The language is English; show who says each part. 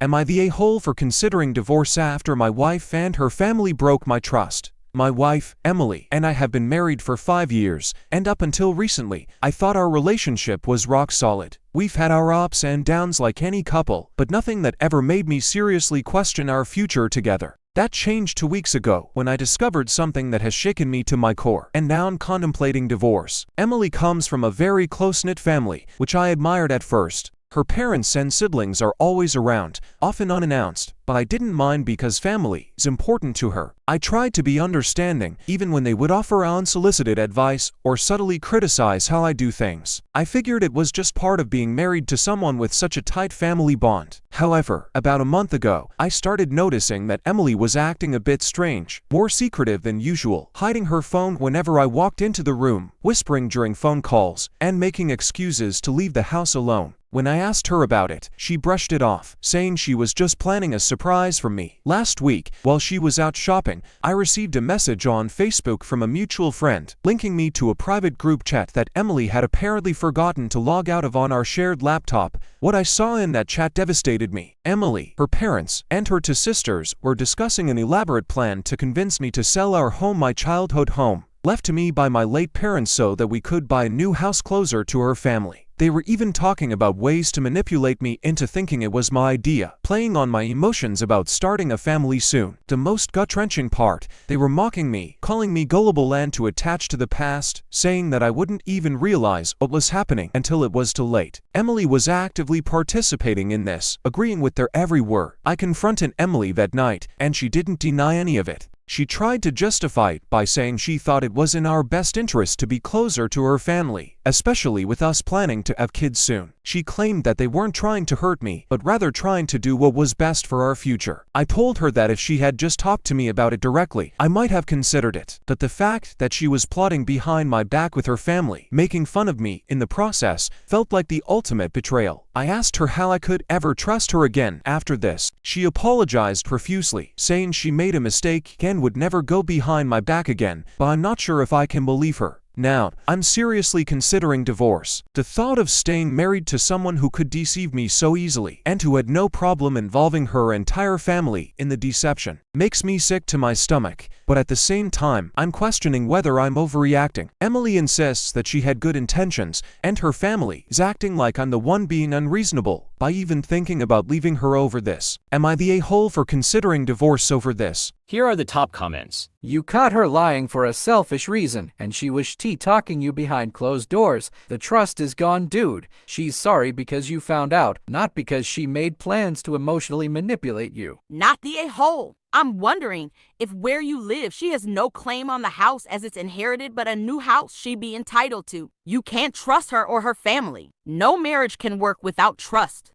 Speaker 1: Am I the a-hole for considering divorce after my wife and her family broke my trust? My wife, Emily, and I have been married for 5 years, and up until recently, I thought our relationship was rock solid. We've had our ups and downs like any couple, but nothing that ever made me seriously question our future together. That changed 2 weeks ago when I discovered something that has shaken me to my core, and now I'm contemplating divorce. Emily comes from a very close-knit family, which I admired at first. Her parents and siblings are always around, often unannounced, but I didn't mind because family is important to her. I tried to be understanding, even when they would offer unsolicited advice or subtly criticize how I do things. I figured it was just part of being married to someone with such a tight family bond. However, about a month ago, I started noticing that Emily was acting a bit strange, more secretive than usual, hiding her phone whenever I walked into the room, whispering during phone calls, and making excuses to leave the house alone. When I asked her about it, she brushed it off, saying she was just planning a surprise for me. Last week, while she was out shopping, I received a message on Facebook from a mutual friend, linking me to a private group chat that Emily had apparently forgotten to log out of on our shared laptop. What I saw in that chat devastated me. Emily, her parents, and her two sisters were discussing an elaborate plan to convince me to sell our home, my childhood home, left to me by my late parents, so that we could buy a new house closer to her family. They were even talking about ways to manipulate me into thinking it was my idea, playing on my emotions about starting a family soon. The most gut-wrenching part, they were mocking me, calling me gullible and too attached to the past, saying that I wouldn't even realize what was happening until it was too late. Emily was actively participating in this, agreeing with their every word. I confronted Emily that night, and she didn't deny any of it. She tried to justify it by saying she thought it was in our best interest to be closer to her family, especially with us planning to have kids soon. She claimed that they weren't trying to hurt me, but rather trying to do what was best for our future. I told her that if she had just talked to me about it directly, I might have considered it. But the fact that she was plotting behind my back with her family, making fun of me in the process, felt like the ultimate betrayal. I asked her how I could ever trust her again after this. She apologized profusely, saying she made a mistake and would never go behind my back again, but I'm not sure if I can believe her. Now, I'm seriously considering divorce. The thought of staying married to someone who could deceive me so easily, and who had no problem involving her entire family in the deception, makes me sick to my stomach. But at the same time, I'm questioning whether I'm overreacting. Emily insists that she had good intentions, and her family is acting like I'm the one being unreasonable by even thinking about leaving her over this. Am I the a-hole for considering divorce over this?
Speaker 2: Here are the top comments.
Speaker 3: You caught her lying for a selfish reason, and she was talking you behind closed doors. The trust is gone, dude. She's sorry because you found out, not because she made plans to emotionally manipulate you.
Speaker 4: Not the a-hole. I'm wondering if where you live, she has no claim on the house as it's inherited, but a new house she'd be entitled to. You can't trust her or her family. No marriage can work without trust.